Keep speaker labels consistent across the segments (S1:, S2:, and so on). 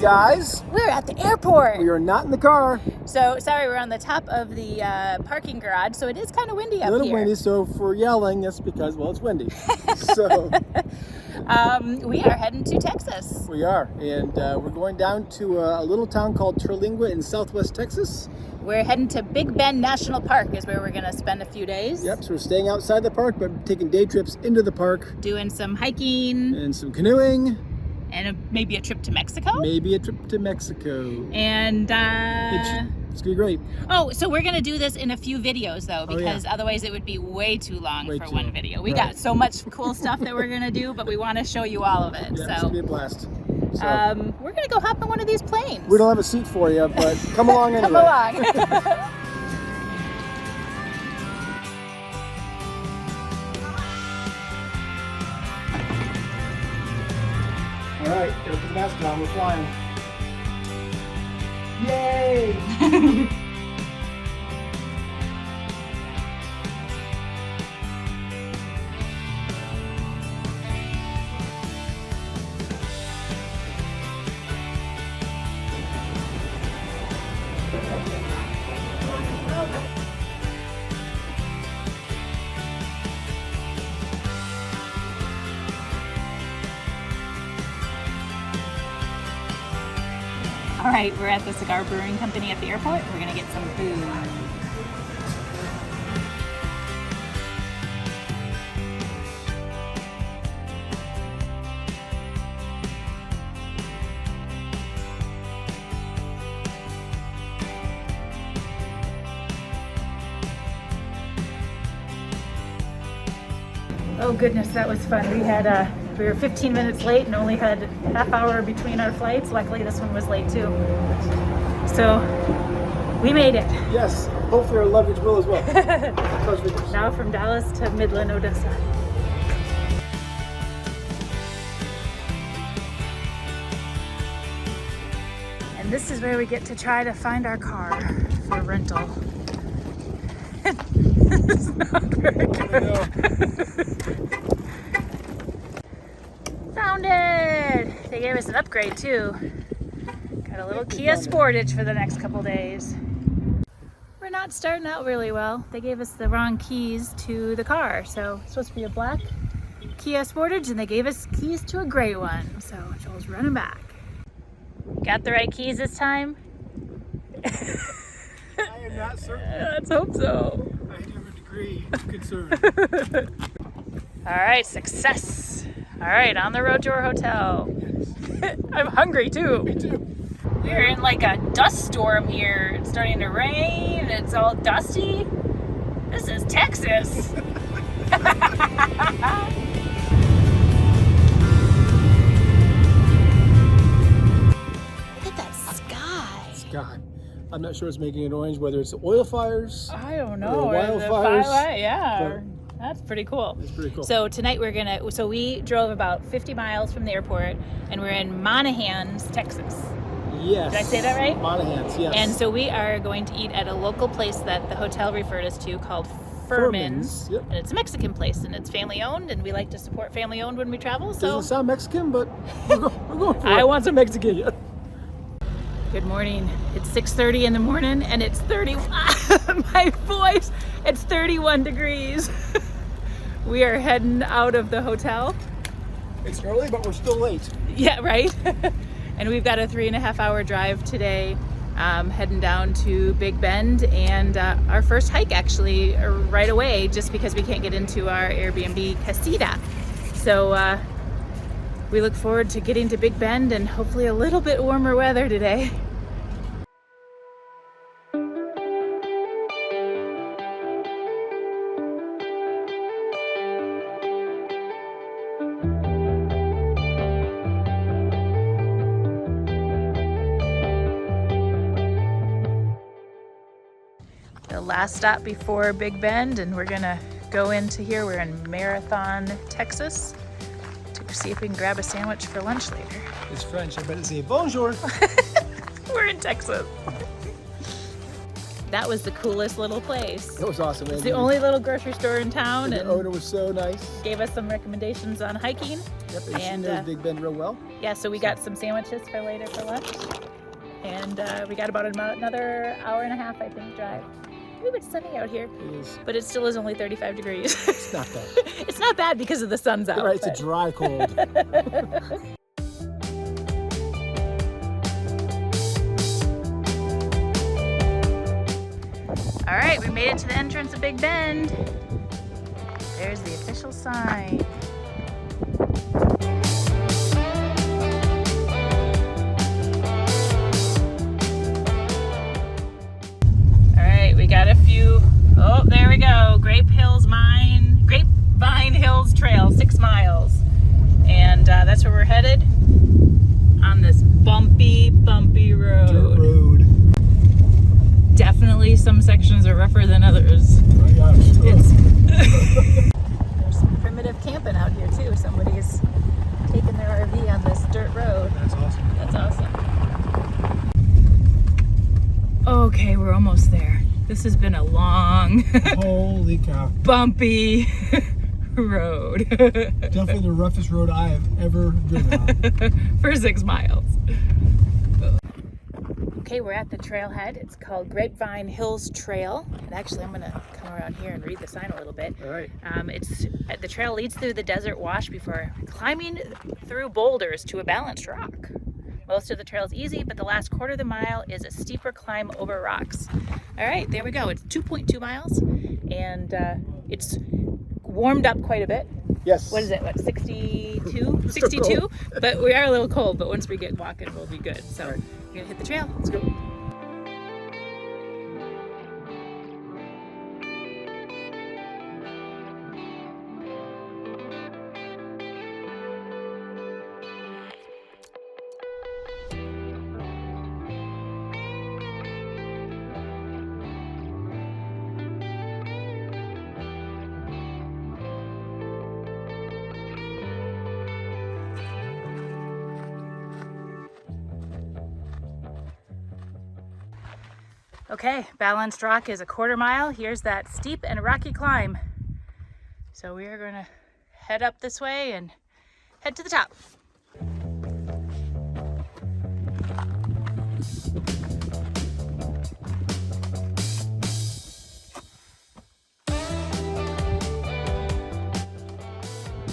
S1: guys.
S2: We're at the airport.
S1: We are not in the car.
S2: So, sorry, we're on the top of the parking garage, so it is kind of windy up here.
S1: A little windy, so if we're yelling, it's because, well, it's windy. So
S2: we are heading to Texas.
S1: we are, and we're going down to a little town called Terlingua in southwest Texas.
S2: We're heading to Big Bend National Park is where we're going to spend a few days.
S1: Yep, so we're staying outside the park, but taking day trips into the park.
S2: Doing some hiking.
S1: And some canoeing.
S2: And maybe a trip to Mexico.
S1: Maybe a trip to Mexico.
S2: And
S1: it's gonna be great.
S2: Oh, so we're gonna do this in a few videos though, because otherwise it would be way too long for one video. We got so much cool stuff that we're gonna do, but we want to show you all of it.
S1: Yeah, it's gonna be a blast. So,
S2: we're gonna go hop in one of these planes.
S1: We don't have a seat for you, but come along anyway.
S2: Come along.
S1: All right, gotta put the mask on. We're flying. Yay!
S2: All right, we're at the Cigar Brewing Company at the airport. We're gonna get some food. Oh goodness, that was fun. We were 15 minutes late and only had half hour between our flights. Luckily, this one was late too. So we made it.
S1: Yes, hopefully our luggage will as well.
S2: Now from Dallas to Midland, Odessa. And this is where we get to try to find our car for rental. It's not very good. Found it! They gave us an upgrade too. Got a little Kia Sportage for the next couple days. We're not starting out really well. They gave us the wrong keys to the car. So it's supposed to be a black Kia Sportage and they gave us keys to a gray one. So Joel's running back. Got the right keys this time?
S1: I am not certain.
S2: Let's hope so.
S1: I have a degree of concern.
S2: All right, success. All right, on the road to our hotel. I'm hungry too.
S1: Me too.
S2: We're in like a dust storm here. It's starting to rain. It's all dusty. This is Texas. Look at that sky.
S1: Sky. I'm not sure it's making it orange, whether it's oil fires.
S2: I don't know.
S1: Or wildfires.
S2: Yeah. That's pretty cool.
S1: It's pretty cool.
S2: So tonight we drove about 50 miles from the airport and we're in Monahans, Texas.
S1: Yes.
S2: Did I say that right?
S1: Monahans, yes.
S2: And so we are going to eat at a local place that the hotel referred us to called Furman's.
S1: Yep.
S2: And it's a Mexican place and it's family owned and we like to support family owned when we travel. So
S1: doesn't sound Mexican, but we're going for it.
S2: I want some Mexican. Good morning. It's 6:30 in the morning and it's 30, my voice, it's 31 degrees. We are heading out of the hotel.
S1: It's early, but we're still late.
S2: Yeah, right? And we've got a 3.5 hour drive today, heading down to Big Bend and our first hike actually right away just because we can't get into our Airbnb casita. So we look forward to getting to Big Bend and hopefully a little bit warmer weather today. The last stop before Big Bend and we're gonna go into here. We're in Marathon, Texas. To see if we can grab a sandwich for lunch later.
S1: It's French. I better say bonjour.
S2: We're in Texas. that was the coolest little place.
S1: It was awesome.
S2: It's the only little grocery store in town,
S1: and the owner was so nice.
S2: Gave us some recommendations on hiking.
S1: Yep, and she knows Big Bend real well.
S2: Yeah, so we got some sandwiches for later for lunch, and we got about another hour and a half, I think, drive. Ooh, it's sunny out here, but it still is only 35 degrees.
S1: It's not bad.
S2: It's not bad because of the sun's out.
S1: Right, it's a dry cold.
S2: All right, we made it to the entrance of Big Bend. There's the official sign. All right, we got a few. Oh, there we go. Grapevine Hills Trail, 6 miles. And that's where we're headed on this bumpy road.
S1: Dirt road.
S2: Definitely some sections are rougher than others.
S1: Oh my gosh.
S2: There's some primitive camping out here too. Somebody's taking their RV on this dirt road.
S1: That's awesome.
S2: That's awesome. Okay, we're almost there. This has been a long,
S1: Holy cow.
S2: bumpy road.
S1: Definitely the roughest road I have ever driven on.
S2: For 6 miles. Okay, we're at the trailhead. It's called Grapevine Hills Trail. And actually, I'm gonna come around here and read the sign a little bit.
S1: All right.
S2: The trail leads through the desert wash before climbing through boulders to a balanced rock. Most of the trail is easy, but the last quarter of the mile is a steeper climb over rocks. All right, there we go. It's 2.2 miles, and it's warmed up quite a bit.
S1: Yes.
S2: What is it? What, 62? 62? But we are a little cold, but once we get walking, we'll be good. So
S1: right.
S2: We're gonna hit the trail. Let's go. Okay, balanced rock is a quarter mile. Here's that steep and rocky climb. So we are gonna head up this way and head to the top.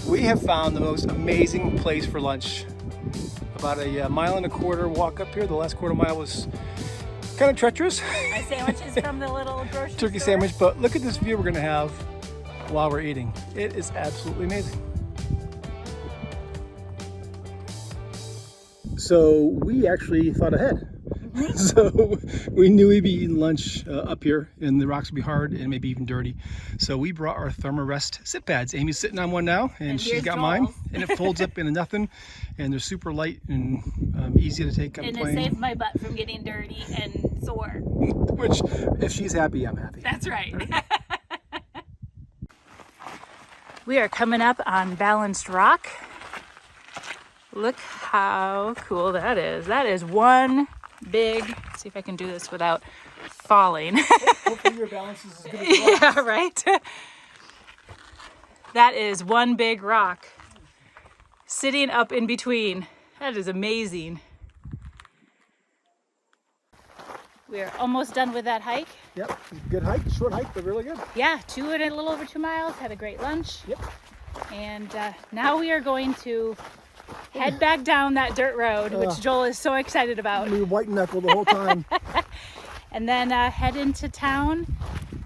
S1: We have found the most amazing place for lunch. About a mile and a quarter walk up here. The last quarter mile was kind of treacherous.
S2: My sandwiches from the little grocery
S1: Turkey
S2: store.
S1: sandwich, but look at this view we're gonna have while we're eating. It is absolutely amazing. So we actually thought ahead. So we knew we'd be eating lunch up here and the rocks would be hard and maybe even dirty. So we brought our Thermarest sit pads. Amy's sitting on one now and she's got mine. And it folds up into nothing and they're super light and easy to take on
S2: And
S1: plane.
S2: it saved my butt from getting dirty and sore.
S1: Which, if she's happy, I'm happy.
S2: That's right. We are coming up on balanced rock. Look how cool that is. That is one big, let's see if I can do this without falling.
S1: Hopefully your balance is as good as yours.
S2: Yeah, right. That is one big rock sitting up in between. That is amazing. We are almost done with that hike.
S1: Yep, good hike, short hike, but really good.
S2: Yeah, a little over 2 miles, had a great lunch.
S1: Yep.
S2: And now we are going to head back down that dirt road, which Joel is so excited about.
S1: We were white knuckle the whole time.
S2: And then head into town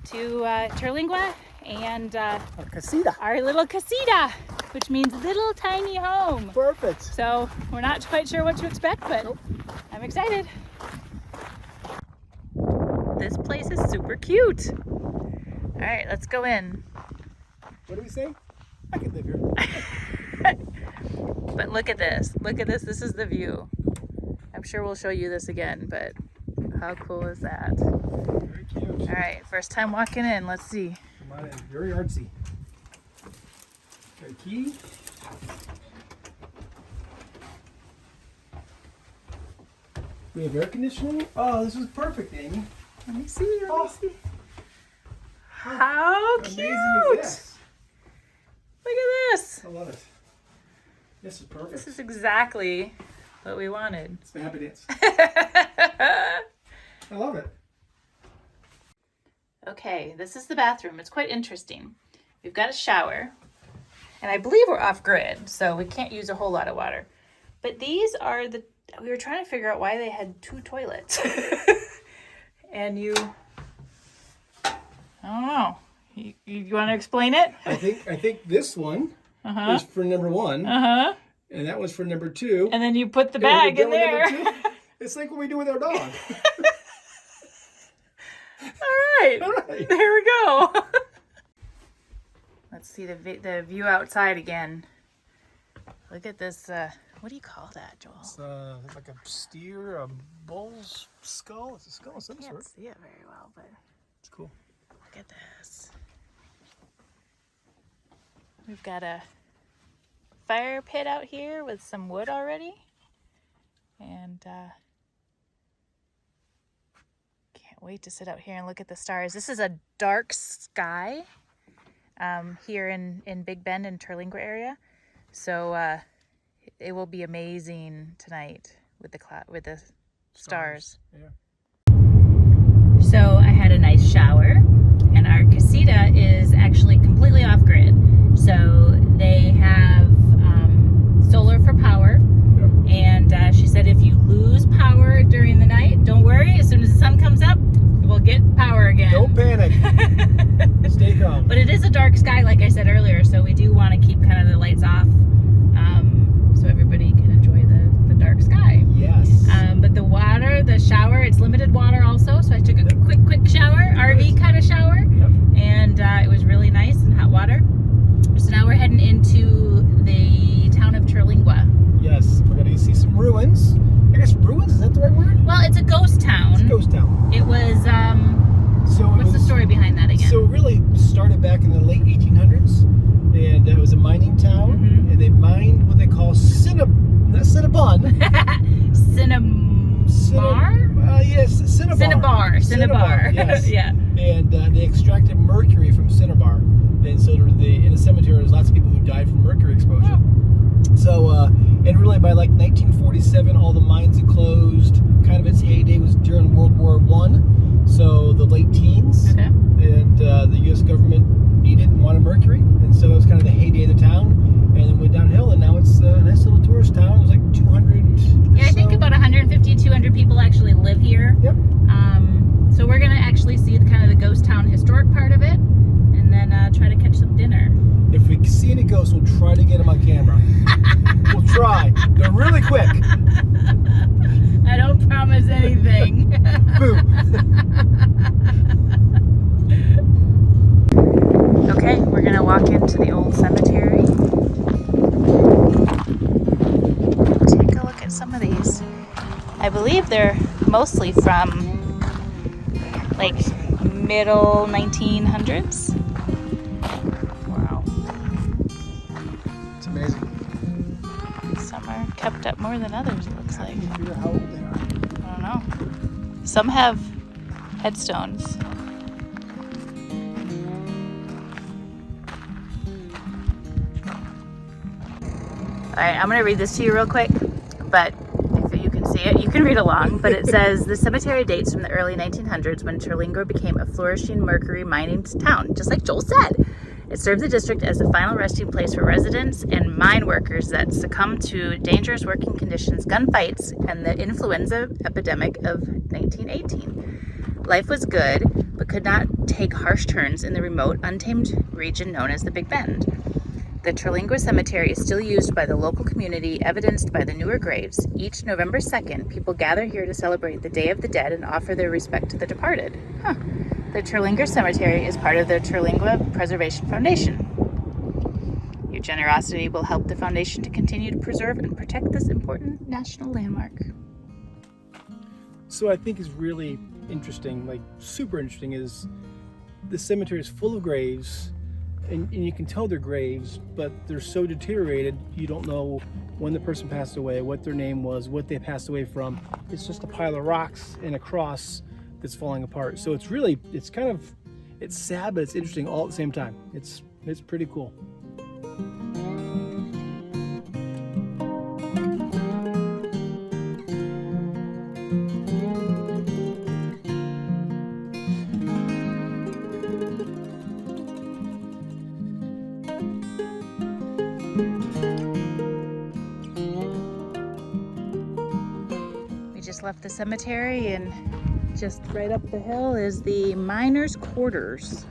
S2: to Terlingua and
S1: Casita.
S2: our little casita, which means little tiny home.
S1: Perfect.
S2: So we're not quite sure what to expect, but I'm excited. This place is super cute. All right, let's go in.
S1: What do we say? I could live here.
S2: But look at this. Look at this. This is the view. I'm sure we'll show you this again, but how cool is that?
S1: Very cute.
S2: All right, first time walking in. Let's see.
S1: Come on in. Very artsy. Got a key. We have air conditioning. Oh, this is perfect, Amy.
S2: Let me see. How cute! Look at this.
S1: I love it. This is perfect.
S2: This is exactly what we wanted.
S1: It's my happy dance. I love it.
S2: Okay, this is the bathroom. It's quite interesting. We've got a shower, and I believe we're off grid, so we can't use a whole lot of water. But these are we were trying to figure out why they had 2 toilets. And I don't know. You want to explain it?
S1: I think this one is for number 1. And that one's for number 2.
S2: And then you put the bag in there.
S1: It's like what we do with our dog.
S2: All right. There we go. Let's see the view outside again. Look at this. What do you call that, Joel?
S1: It's like a steer, a bull's skull. It's a skull of some sort.
S2: I can't see it very well, but
S1: it's cool.
S2: Look at this. We've got a fire pit out here with some wood already. And can't wait to sit out here and look at the stars. This is a dark sky here in Big Bend and Terlingua area. So it will be amazing tonight with the stars.
S1: Yeah.
S2: So I had a nice shower, and our casita is actually completely off grid. So they have solar for power.
S1: Yeah.
S2: And she said if you lose power during the night, don't worry. As soon as the sun comes up, we'll get power again.
S1: Don't panic. Stay calm.
S2: But it is a dark sky, like I said earlier, so we do want to keep kind of the lights off so everybody can enjoy the dark sky.
S1: Yes.
S2: But the shower, it's limited water also, so I took a quick shower, RV kind of shower, and it was really nice and hot water. So now we're heading into the town of Terlingua.
S1: Yes, we're going to see some ruins. I guess ruins, is that the right word?
S2: Well, it's a ghost town.
S1: It's a ghost town.
S2: It was, what's the story behind that again?
S1: So it really started back in the late 1800s, and it was a mining town, and they mined what they call Cinnabon. Yes, Cinnabar.
S2: Cinnabar.
S1: Yes.
S2: Yeah.
S1: And they extracted mercury from Cinnabar, and so in the cemetery there's lots of people who died from mercury exposure.
S2: Oh.
S1: So and really by like 1947, all the mines had closed. Kind of its heyday was during World War I, so the late teens.
S2: Okay.
S1: And the U.S. government needed and wanted mercury, and so it was kind of the heyday of the town, and then went downhill, and now it's a nice little tourist town. It was like 200.
S2: Yeah, I think about 150, 200 people actually live here.
S1: Yep.
S2: So we're gonna actually see kind of the ghost town historic part of it, and then try to catch some dinner.
S1: If we see any ghosts, we'll try to get them on camera. We'll try. They're really quick.
S2: I don't promise anything.
S1: Boom.
S2: Okay, we're gonna walk into the old cemetery. Take a look at some of these. I believe they're mostly from like middle 1900s. Wow.
S1: It's amazing.
S2: Some are kept up more than others, it looks like.
S1: I can figure out how old they are.
S2: I don't know. Some have headstones. All right, I'm going to read this to you real quick, but if you can see it, you can read along. But it says, the cemetery dates from the early 1900s when Terlingua became a flourishing mercury mining town, just like Joel said. It served the district as the final resting place for residents and mine workers that succumbed to dangerous working conditions, gunfights, and the influenza epidemic of 1918. Life was good, but could not take harsh turns in the remote, untamed region known as the Big Bend. The Terlingua Cemetery is still used by the local community, evidenced by the newer graves. Each November 2nd, people gather here to celebrate the Day of the Dead and offer their respect to the departed. The Terlingua Cemetery is part of the Terlingua Preservation Foundation. Your generosity will help the foundation to continue to preserve and protect this important national landmark.
S1: So I think is really interesting, like super interesting, is the cemetery is full of graves, and you can tell they're graves, but they're so deteriorated you don't know when the person passed away, what their name was, what they passed away from. It's just a pile of rocks and a cross that's falling apart. So it's sad, but it's interesting all at the same time. It's pretty cool.
S2: We just left the cemetery, and just right up the hill is the miners' quarters.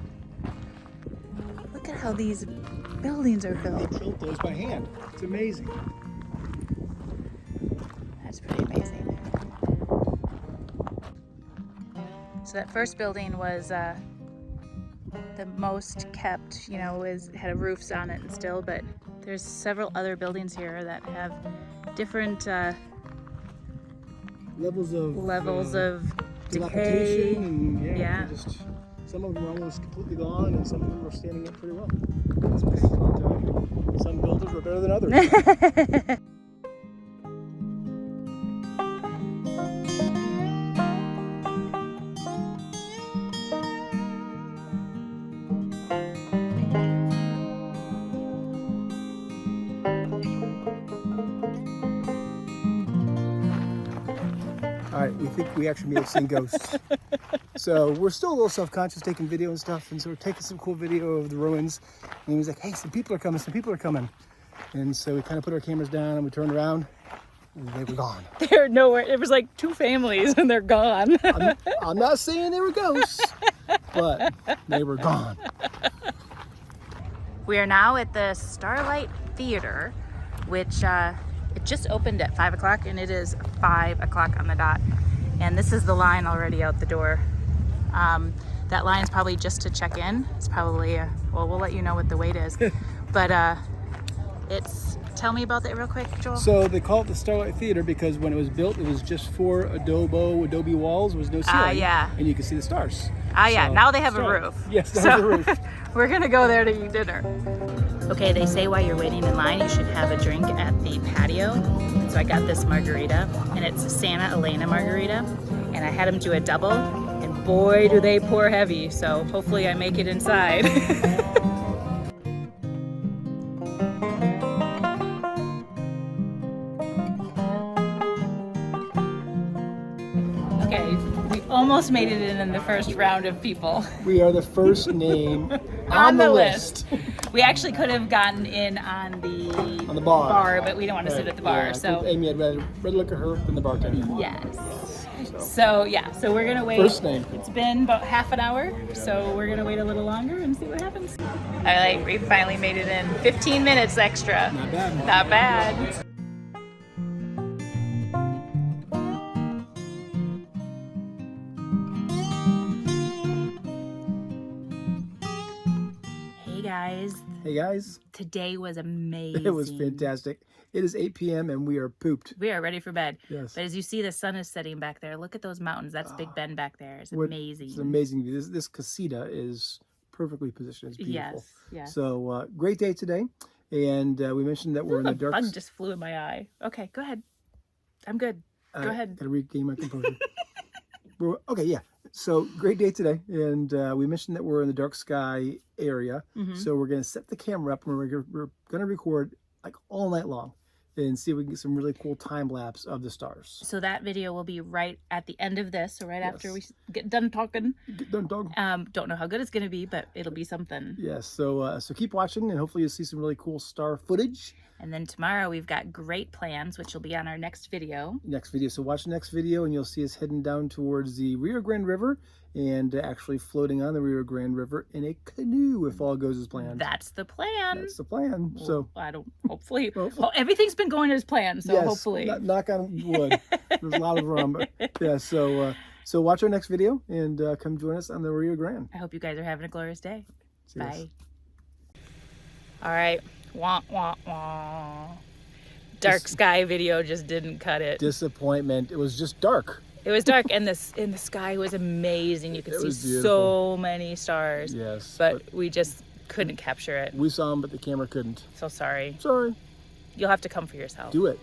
S2: Look at how these buildings are
S1: They
S2: built.
S1: built those by hand. It's amazing.
S2: That's pretty amazing. So that first building was the most kept, you know, had roofs on it and still, but there's several other buildings here that have different
S1: Levels of
S2: decay.
S1: And
S2: Yeah.
S1: just some of them are almost completely gone, and some of them are standing up pretty well.
S2: That's pretty cool.
S1: But, some builders were better than others. All right, we think we actually may have seen ghosts. So we're still a little self-conscious taking video and stuff, and so we're taking some cool video of the ruins. And he was like, hey, some people are coming. And so we kind of put our cameras down and we turned around, and they were gone.
S2: They're nowhere. It was like 2 families and they're gone.
S1: I'm not saying they were ghosts, but they were gone.
S2: We are now at the Starlight Theater, which it just opened at 5 o'clock, and it is 5 o'clock on the dot. And this is the line already out the door. That line's probably just to check in. It's probably, well, we'll let you know what the wait is. But tell me about that real quick, Joel.
S1: So they call it the Starlight Theater because when it was built, it was just 4 adobe walls. There was no ceiling.
S2: Yeah.
S1: And you could see the stars.
S2: Yeah,
S1: So,
S2: now they have
S1: Starlight.
S2: a roof.
S1: Yes, they have a roof.
S2: We're gonna go there to eat dinner. Okay, they say while you're waiting in line, you should have a drink at the patio. And so I got this margarita, and it's a Santa Elena margarita. And I had them do a double, and boy, do they pour heavy. So hopefully I make it inside. Okay, we almost made it in the first round of people.
S1: We are the first name
S2: On the list. We actually could have gotten in on the bar, but we don't want to sit at the bar.
S1: Yeah, I
S2: so
S1: think Amy had rather look at her than the bartender.
S2: yes. So we're gonna wait.
S1: First name.
S2: It's been about half an hour, so we're gonna wait a little longer and see what happens. All right, we finally made it in. 15 minutes extra.
S1: Not bad.
S2: Not bad.
S1: Hey guys.
S2: Today was amazing.
S1: It was fantastic. It is 8 p.m. and we are pooped.
S2: We are ready for bed.
S1: Yes.
S2: But as you see, the sun is setting back there. Look at those mountains. That's Big Bend back there. It's amazing.
S1: It's amazing. This casita is perfectly positioned. It's beautiful.
S2: Yes.
S1: So great day today. And we mentioned that we're in the dark.
S2: Bug just flew in my eye. Okay, go ahead. I'm good. Go ahead.
S1: Gotta regain my composure. Okay, yeah. So great day today, and we mentioned that we're in the dark sky area.
S2: Mm-hmm.
S1: So we're gonna set the camera up, and we're gonna record like all night long, and see if we can get some really cool time lapse of the stars.
S2: So that video will be right at the end of this, so right after we get done talking.
S1: Get done talking.
S2: Don't know how good it's gonna be, but it'll be something.
S1: Yes. So keep watching, and hopefully you'll see some really cool star footage.
S2: And then tomorrow we've got great plans, which will be on our next video.
S1: So watch the next video, and you'll see us heading down towards the Rio Grande River, and actually floating on the Rio Grande River in a canoe, if all goes as planned.
S2: That's the plan.
S1: That's the plan. So
S2: hopefully, everything's been going as planned. So
S1: yes,
S2: hopefully,
S1: knock on wood. There's a lot of rum, but yeah. So watch our next video and come join us on the Rio Grande.
S2: I hope you guys are having a glorious day.
S1: Cheers.
S2: Bye. All right. Wah, wah, wah. Dark sky video just didn't cut it.
S1: Disappointment. It was just dark.
S2: It was dark, and the sky was amazing. You could see so many stars.
S1: Yes.
S2: But we just couldn't capture it.
S1: We saw them, but the camera couldn't.
S2: So sorry.
S1: Sorry.
S2: You'll have to come for yourself.
S1: Do it.